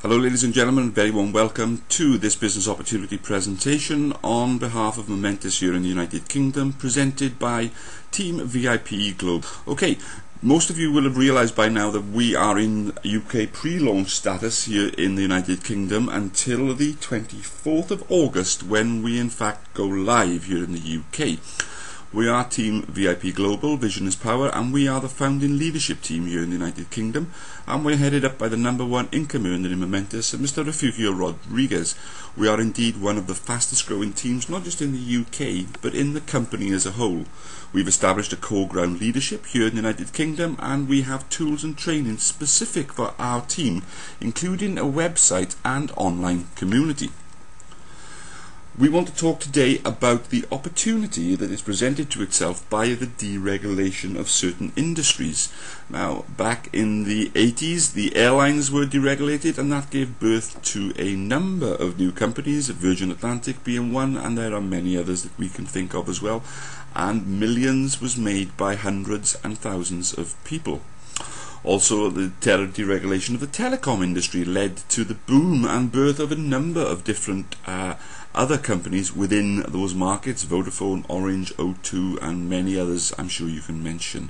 Hello ladies and gentlemen, very warm welcome to this business opportunity presentation on behalf of Momentis here in the United Kingdom, presented by Team VIP Global. Okay, most of you will have realised by now that we are in UK pre-launch status here in the United Kingdom until the 24th of August, when we in fact go live here in the UK. We are Team VIP Global, Vision is Power, and we are the founding leadership team here in the United Kingdom, and we're headed up by the #1 income earner in Momentis, Mr. Refugio Rodriguez. We are indeed one of the fastest growing teams, not just in the UK, but in the company as a whole. We've established a core ground leadership here in the United Kingdom, and we have tools and training specific for our team, including a website and online community. We want to talk today about the opportunity that is presented to itself by the deregulation of certain industries. Now, back in the 80s, the airlines were deregulated, and that gave birth to a number of new companies, Virgin Atlantic being one, and there are many others that we can think of as well, and millions was made by hundreds and thousands of people. Also, the deregulation of the telecom industry led to the boom and birth of a number of different other companies within those markets: Vodafone, Orange, O2, and many others I'm sure you can mention.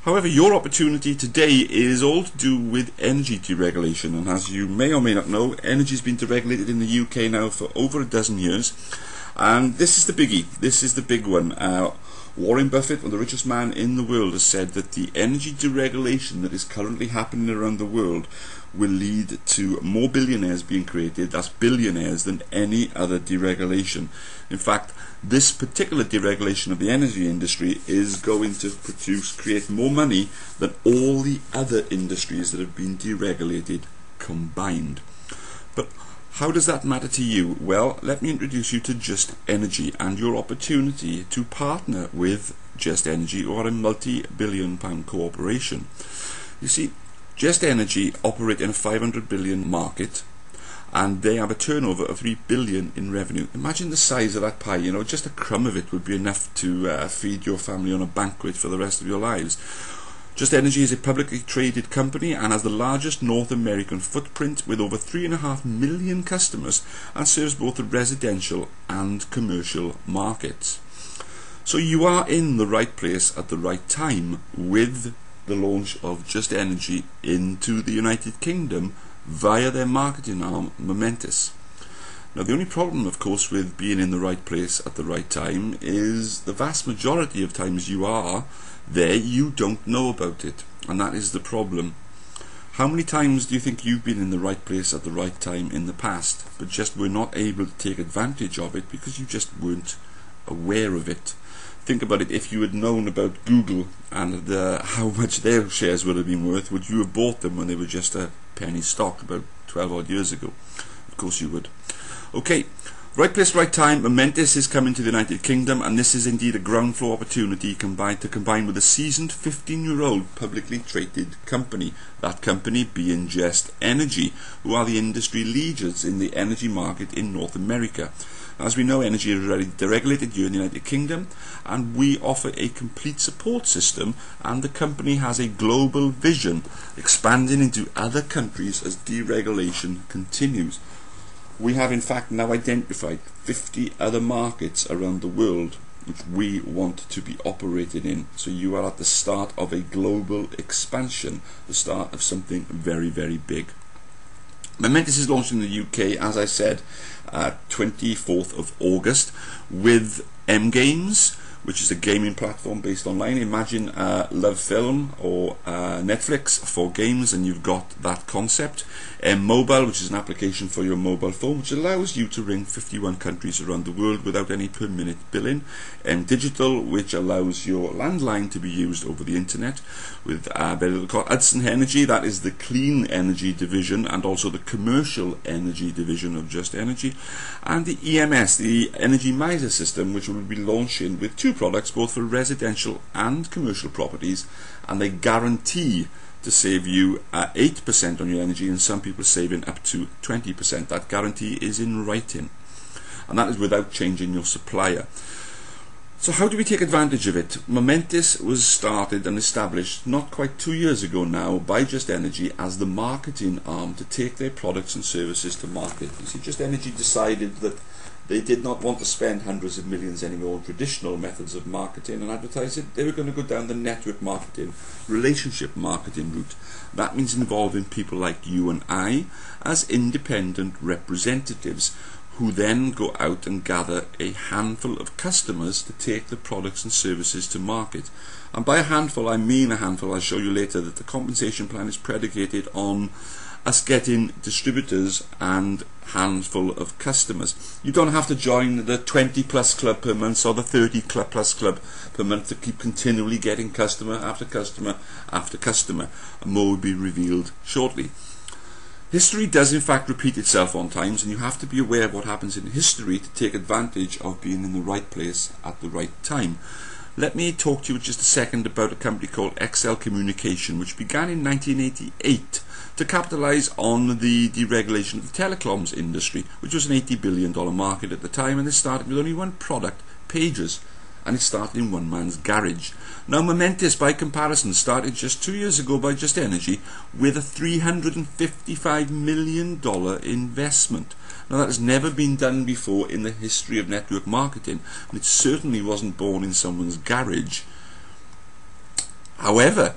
However, your opportunity today is all to do with energy deregulation, and as you may or may not know, energy has been deregulated in the UK now for over a dozen years, and this is the biggie, this is the big one. Warren Buffett, the richest man in the world, has said that the energy deregulation that is currently happening around the world will lead to more billionaires being created, that's billionaires, than any other deregulation. In fact, this particular deregulation of the energy industry is going to create more money than all the other industries that have been deregulated combined. But how does that matter to you? Well, let me introduce you to Just Energy and your opportunity to partner with Just Energy, or a multi-billion-pound corporation. You see, Just Energy operate in a 500 billion market, and they have a turnover of 3 billion in revenue. Imagine the size of that pie. You know, just a crumb of it would be enough to feed your family on a banquet for the rest of your lives. Just Energy is a publicly traded company and has the largest North American footprint with over 3.5 million customers, and serves both the residential and commercial markets. So you are in the right place at the right time with the launch of Just Energy into the United Kingdom via their marketing arm, Momentis. Now, the only problem, of course, with being in the right place at the right time is the vast majority of times you are there, you don't know about it, and that is the problem. How many times do you think you've been in the right place at the right time in the past, but just were not able to take advantage of it because you just weren't aware of it? Think about it. If you had known about Google and how much their shares would have been worth, would you have bought them when they were just a penny stock about 12 odd years ago? Of course you would. Okay, right place, right time. Momentis is coming to the United Kingdom, and this is indeed a ground floor opportunity combined with a seasoned 15-year-old publicly traded company. That company being Just Energy, who are the industry leaders in the energy market in North America. As we know, energy is already deregulated here in the United Kingdom, and we offer a complete support system, and the company has a global vision, expanding into other countries as deregulation continues. We have in fact now identified 50 other markets around the world which we want to be operated in. So you are at the start of a global expansion, the start of something very, very big. Momentis is launched in the UK, as I said, 24th of August with M Games, which is a gaming platform based online. Imagine Love Film or Netflix for games, and you've got that concept. Mobile, which is an application for your mobile phone, which allows you to ring 51 countries around the world without any per minute billing. Digital, which allows your landline to be used over the internet with very little cost. Hudson Energy, that is the clean energy division and also the commercial energy division of Just Energy. And the EMS, the Energy Miser system, which will be launching with two products, both for residential and commercial properties, and they guarantee to save you 8% on your energy, and some people saving up to 20%. That guarantee is in writing, and that is without changing your supplier. So how do we take advantage of it? Momentis was started and established not quite 2 years ago now by Just Energy as the marketing arm to take their products and services to market. You see, Just Energy decided that they did not want to spend hundreds of millions anymore on traditional methods of marketing and advertising. They were going to go down the network marketing, relationship marketing route. That means involving people like you and I as independent representatives who then go out and gather a handful of customers to take the products and services to market. And by a handful, I mean a handful. I'll show you later that the compensation plan is predicated on us getting distributors and handful of customers. You don't have to join the 20 plus club per month or the 30 plus club per month to keep continually getting customer after customer after customer. More will be revealed shortly. History does in fact repeat itself on times, and you have to be aware of what happens in history to take advantage of being in the right place at the right time. Let me talk to you just a second about a company called XL Communication, which began in 1988 to capitalise on the deregulation of the telecoms industry, which was an $80 billion market at the time, and it started with only one product, pagers, and it started in one man's garage. Now Momentis, by comparison, started just 2 years ago by Just Energy with a $355 million investment. Now that has never been done before in the history of network marketing, and it certainly wasn't born in someone's garage. However,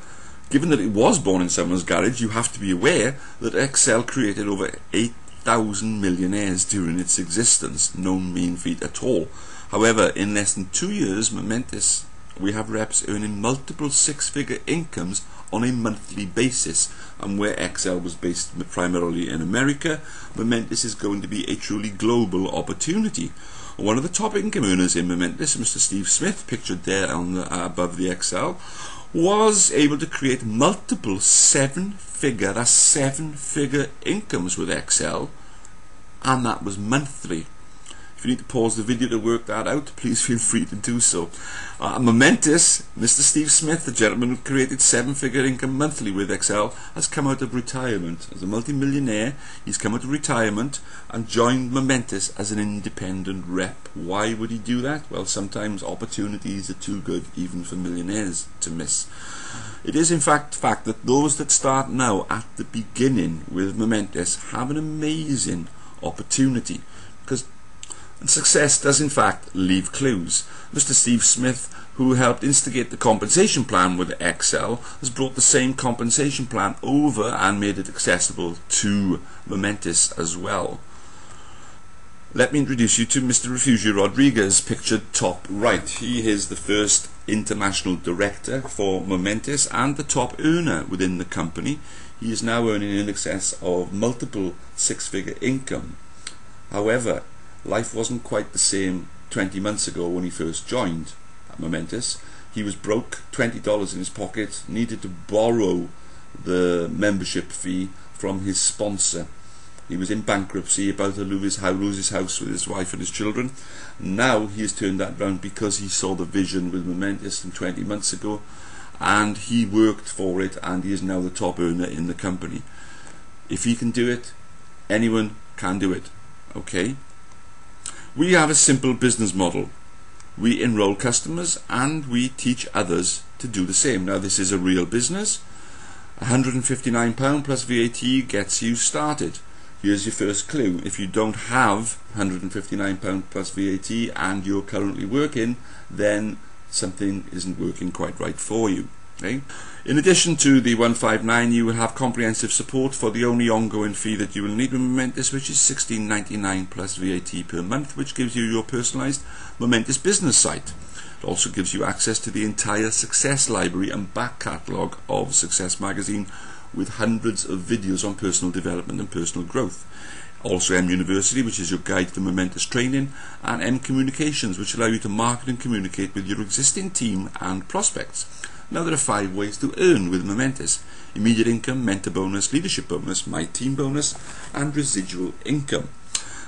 given that it was born in someone's garage, you have to be aware that XL created over 8,000 millionaires during its existence. No mean feat at all. However, in less than 2 years, Momentis, we have reps earning multiple six-figure incomes on a monthly basis. And where XL was based primarily in America, Momentis is going to be a truly global opportunity. One of the top income earners in Momentis, Mr. Steve Smith, pictured there on the, above the XL, was able to create multiple seven-figure incomes with XL, and that was monthly. If you need to pause the video to work that out, please feel free to do so. Momentis, Mr. Steve Smith, the gentleman who created seven-figure income monthly with XL, has come out of retirement. As a multi-millionaire, he's come out of retirement and joined Momentis as an independent rep. Why would he do that? Well, sometimes opportunities are too good even for millionaires to miss. It is in fact that those that start now at the beginning with Momentis have an amazing opportunity, because success does in fact leave clues. Mr. Steve Smith, who helped instigate the compensation plan with XL, has brought the same compensation plan over and made it accessible to Momentis as well. Let me introduce you to Mr. Refugio Rodriguez, pictured top right. He is the first international director for Momentis and the top earner within the company. He is now earning in excess of multiple six-figure income. However, life wasn't quite the same 20 months ago when he first joined at Momentis. He was broke, $20 in his pocket, needed to borrow the membership fee from his sponsor. He was in bankruptcy, about to lose his house with his wife and his children. Now he has turned that round because he saw the vision with Momentis 20 months ago, and he worked for it, and he is now the top earner in the company. If he can do it, anyone can do it. Okay? We have a simple business model. We enroll customers and we teach others to do the same. Now this is a real business. £159 plus VAT gets you started. Here's your first clue. If you don't have £159 plus VAT and you're currently working, then something isn't working quite right for you. Okay? In addition to the 159, you will have comprehensive support for the only ongoing fee that you will need with Momentis, which is $16.99 plus VAT per month, which gives you your personalised Momentis business site. It also gives you access to the entire Success library and back catalogue of Success magazine, with hundreds of videos on personal development and personal growth. Also M University, which is your guide to Momentis training, and M Communications, which allow you to market and communicate with your existing team and prospects. Now there are 5 ways to earn with Momentis: immediate income, mentor bonus, leadership bonus, my team bonus, and residual income.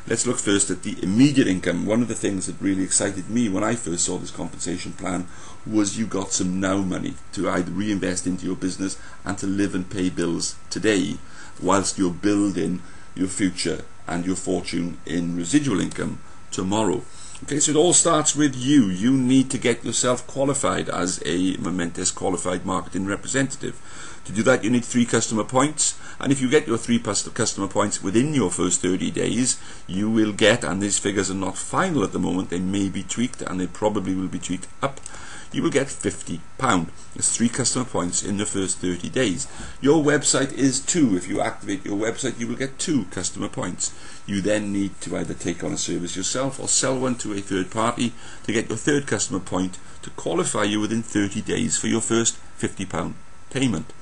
Let's look first at the immediate income. One of the things that really excited me when I first saw this compensation plan was you got some now money to either reinvest into your business and to live and pay bills today whilst you're building your future and your fortune in residual income tomorrow. Okay, so it all starts with you. You need to get yourself qualified as a Momentis qualified marketing representative. To do that, you need 3 customer points, and if you get your 3 customer points within your first 30 days, you will get, and these figures are not final at the moment, they may be tweaked, and they probably will be tweaked up, you will get £50. It's 3 customer points in the first 30 days. Your website is 2. If you activate your website, you will get 2 customer points. You then need to either take on a service yourself or sell one to a third party to get your 3rd customer point to qualify you within 30 days for your first £50 payment.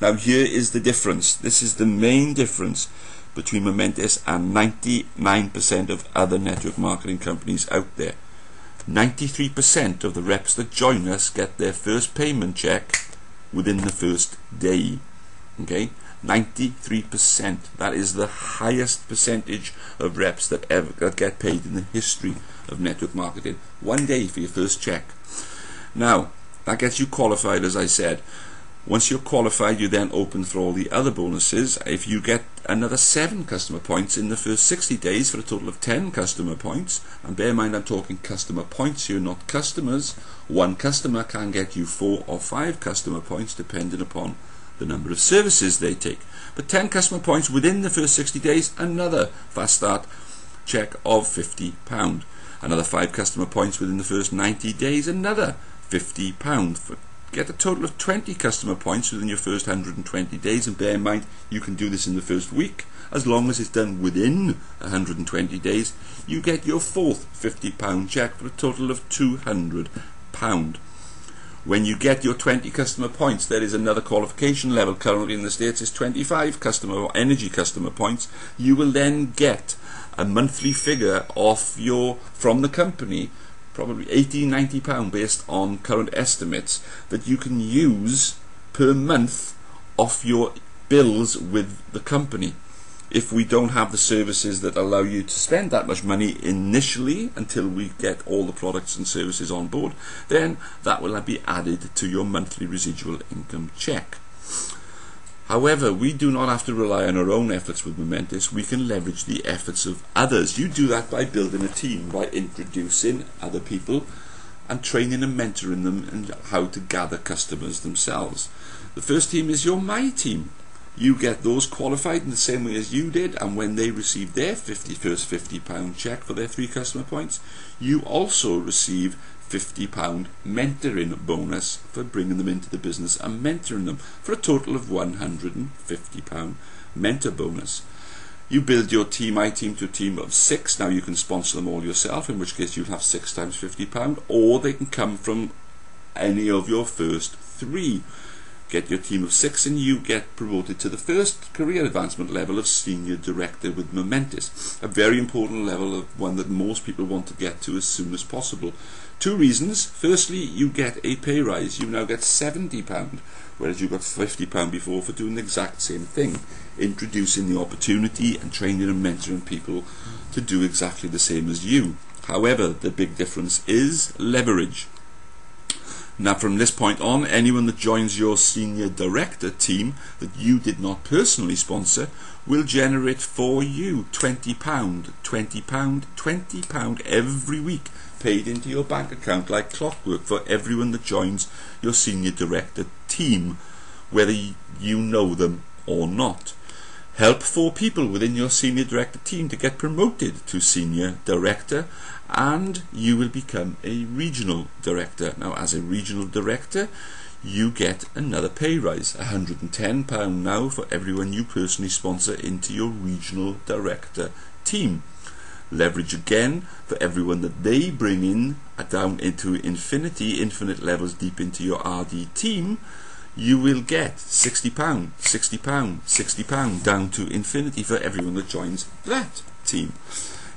Now here is the difference. This is the main difference between Momentis and 99% of other network marketing companies out there. 93% of the reps that join us get their first payment check within the first day. Okay, 93%. That is the highest percentage of reps that ever get paid in the history of network marketing. 1 day for your first check. Now that gets you qualified, as I said. Once you're qualified, you then open for all the other bonuses. If you get another 7 customer points in the first 60 days for a total of 10 customer points, and bear in mind I'm talking customer points here, not customers. 1 customer can get you 4 or 5 customer points depending upon the number of services they take. But 10 customer points within the first 60 days, another fast start check of £50. Another 5 customer points within the first 90 days, another £50. Get a total of 20 customer points within your first 120 days, and bear in mind you can do this in the first week. As long as it's done within 120 days, you get your 4th £50 check for a total of £200. When you get your 20 customer points, there is another qualification level. Currently in the States is 25 customer or energy customer points. You will then get a monthly figure from the company, probably £80–90 based on current estimates, that you can use per month off your bills with the company. If we don't have the services that allow you to spend that much money initially until we get all the products and services on board, then that will be added to your monthly residual income check. However, we do not have to rely on our own efforts with Momentis. We can leverage the efforts of others. You do that by building a team, by introducing other people and training and mentoring them in how to gather customers themselves. The first team is your My Team. You get those qualified in the same way as you did, and when they receive their first £50 check for their 3 customer points, you also receive £50 mentoring bonus for bringing them into the business and mentoring them, for a total of £150 mentor bonus. You build your team, My Team, to a team of 6. Now you can sponsor them all yourself, in which case you'll have 6 times £50, or they can come from any of your first 3. Get your team of 6 and you get promoted to the first career advancement level of Senior Director with Momentis. A very important level, of one that most people want to get to as soon as possible. 2 reasons. Firstly, you get a pay rise. You now get £70, whereas you got £50 before for doing the exact same thing. Introducing the opportunity and training and mentoring people to do exactly the same as you. However, the big difference is leverage. Now from this point on, anyone that joins your Senior Director team that you did not personally sponsor will generate for you £20, £20, £20 every week, paid into your bank account like clockwork for everyone that joins your Senior Director team, whether you know them or not. Help 4 people within your Senior Director team to get promoted to Senior Director, and you will become a Regional Director. Now as a Regional Director, you get another pay rise, £110 now for everyone you personally sponsor into your Regional Director team. Leverage again for everyone that they bring in down into infinite levels deep into your RD team. You will get £60, £60, £60 down to infinity for everyone that joins that team.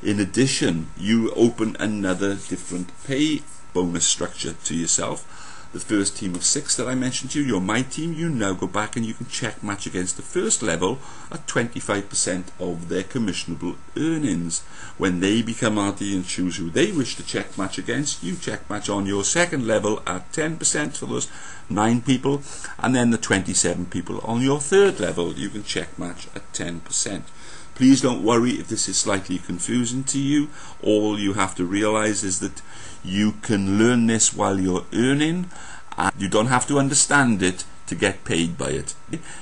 In addition, you open another different pay bonus structure to yourself. The first team of 6 that I mentioned to you, your My Team, you now go back and you can check match against the first level at 25% of their commissionable earnings. When they become RD and choose who they wish to check match against, you check match on your second level at 10% for those 9 people, and then the 27 people on your third level you can check match at 10%. Please don't worry if this is slightly confusing to you. All you have to realize is that you can learn this while you're earning, and you don't have to understand it to get paid by it.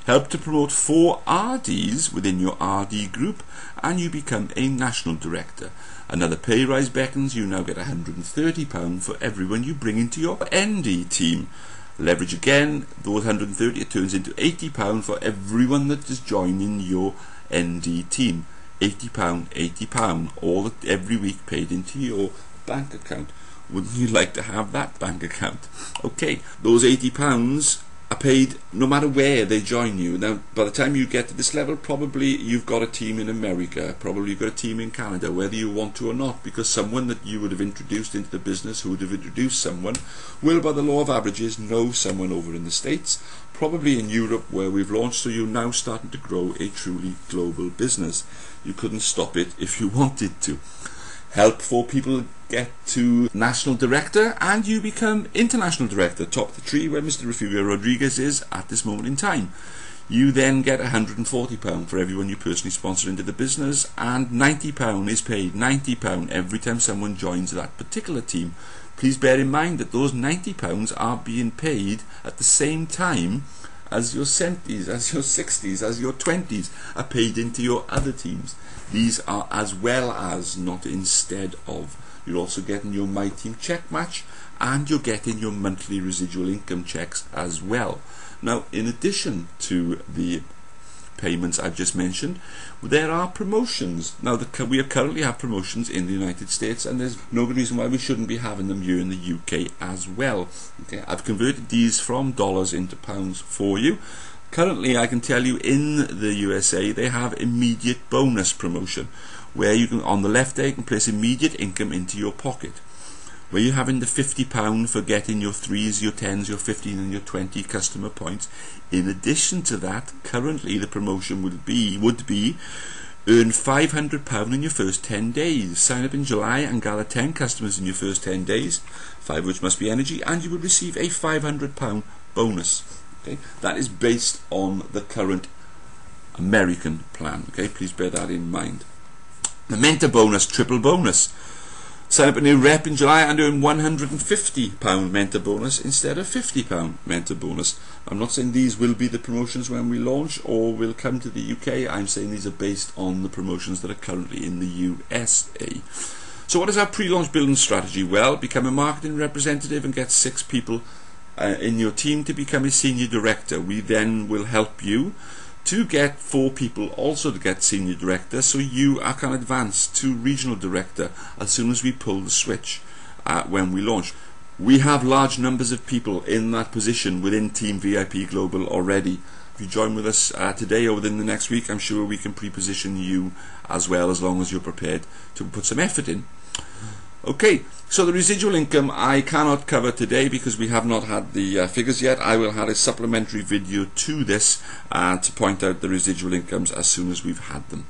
Help to promote 4 RDs within your RD group and you become a national director. Another pay rise beckons. You now get £130 for everyone you bring into your ND team. Leverage again, those 130, it turns into £80 for everyone that is joining your ND team. £80, £80, all every week paid into your bank account. Wouldn't you like to have that bank account? Okay, those £80 are paid no matter where they join you. Now, by the time you get to this level, probably you've got a team in America, probably you've got a team in Canada, whether you want to or not, because someone that you would have introduced into the business, who would have introduced someone, will, by the law of averages, know someone over in the States, probably in Europe where we've launched, so you're now starting to grow a truly global business. You couldn't stop it if you wanted to. Help 4 people get to national director and you become international director, top of the tree where Mr. Refugio Rodriguez is at this moment in time. You then get £140 for everyone you personally sponsor into the business, and £90 is paid, £90 every time someone joins that particular team. Please bear in mind that those £90 are being paid at the same time as your 70s, as your 60s, as your 20s are paid into your other teams. These are as well as, not instead of. You're also getting your My Team check match and you're getting your monthly residual income checks as well. Now, in addition to the payments I've just mentioned, there are promotions. Now, we currently have promotions in the United States, and there's no good reason why we shouldn't be having them here in the UK as well. Okay, I've converted these from dollars into pounds for you. Currently, I can tell you in the USA they have immediate bonus promotion, where you can, on the left there, you can place immediate income into your pocket. Where you're having the £50 for getting your 3s, your 10s, your 15 and your 20 customer points. In addition to that, currently the promotion would be earn £500 in your first 10 days. Sign up in July and gather 10 customers in your first 10 days, 5 of which must be energy, and you would receive a £500 bonus. Okay, that is based on the current American plan. Okay, please bear that in mind. The mentor bonus, triple bonus. Sign up a new rep in July and earn £150 mentor bonus instead of £50 mentor bonus. I'm not saying these will be the promotions when we launch or will come to the UK. I'm saying these are based on the promotions that are currently in the USA. So what is our pre-launch building strategy? Well, become a marketing representative and get 6 people in your team to become a senior director. We then will help you to get 4 people also to get senior director, so you can advance to regional director as soon as we pull the switch when we launch. We have large numbers of people in that position within Team VIP Global already. If you join with us today or within the next week, I'm sure we can pre-position you as well, as long as you're prepared to put some effort in. Okay, so the residual income I cannot cover today because we have not had the figures yet. I will have a supplementary video to this to point out the residual incomes as soon as we've had them.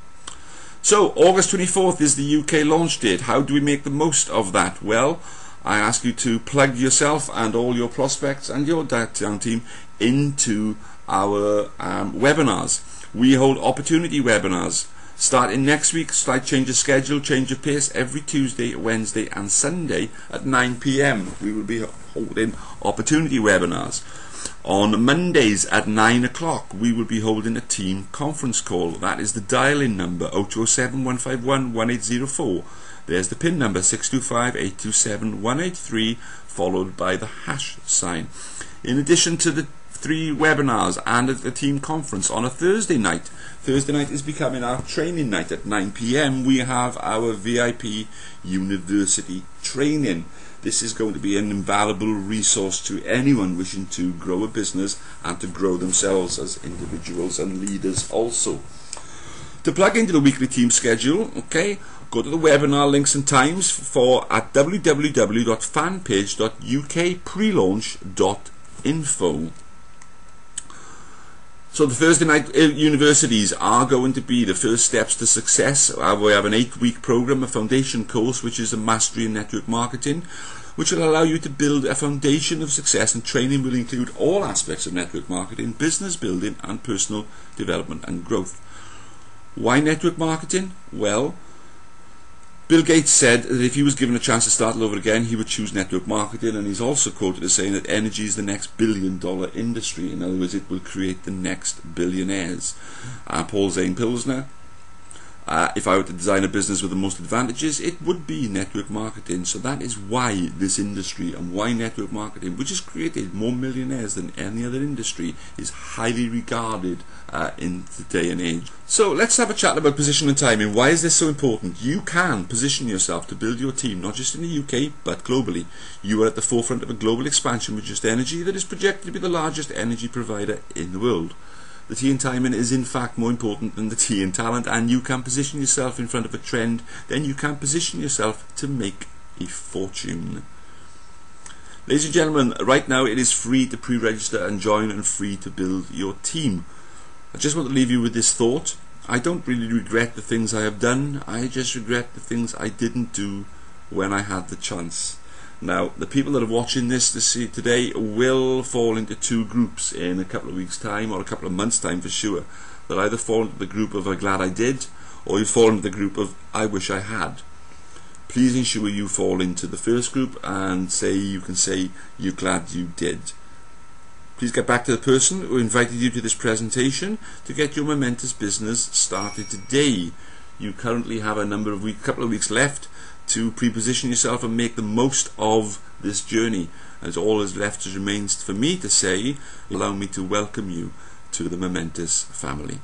So August 24th is the UK launch date. How do we make the most of that? Well, I ask you to plug yourself and all your prospects and your down team into our webinars. We hold opportunity webinars. Starting next week, slight change of schedule, change of pace, every Tuesday, Wednesday and Sunday at 9 PM. We will be holding opportunity webinars. On Mondays at 9 o'clock, we will be holding a team conference call. That is the dial-in number, 0207 151 1804. There's the PIN number, 625 827 183, followed by the hash sign. In addition to the 3 webinars and at the team conference on a Thursday night. Thursday night is becoming our training night at 9 PM. We have our VIP University training. This is going to be an invaluable resource to anyone wishing to grow a business and to grow themselves as individuals and leaders also. To plug into the weekly team schedule, okay, go to the webinar links and times at www.fanpage.ukprelaunch.info. So the Thursday night universities are going to be the first steps to success. We have an 8-week program, a foundation course, which is a mastery in network marketing, which will allow you to build a foundation of success, and training will include all aspects of network marketing, business building and personal development and growth. Why network marketing? Well, Bill Gates said that if he was given a chance to start all over again, he would choose network marketing, and he's also quoted as saying that energy is the next billion-dollar industry. In other words, it will create the next billionaires. Paul Zane Pilsner, if I were to design a business with the most advantages, it would be network marketing. So that is why this industry and why network marketing, which has created more millionaires than any other industry, is highly regarded in the day and age. So let's have a chat about position and timing. Why is this so important? You can position yourself to build your team, not just in the UK, but globally. You are at the forefront of a global expansion with Just Energy that is projected to be the largest energy provider in the world. The tea and timing is in fact more important than the tea and talent, and you can position yourself in front of a trend, then you can position yourself to make a fortune. Ladies and gentlemen, right now it is free to pre-register and join, and free to build your team. I just want to leave you with this thought. I don't really regret the things I have done, I just regret the things I didn't do when I had the chance. Now, the people that are watching this today will fall into two groups in a couple of weeks' time, or a couple of months' time for sure. They'll either fall into the group of I'm glad I did, or you fall into the group of I wish I had. Please ensure you fall into the first group and you can say you're glad you did. Please get back to the person who invited you to this presentation to get your momentous business started today. You currently have a couple of weeks left to pre-position yourself and make the most of this journey. As all is left remains for me to say, allow me to welcome you to the Momentis family.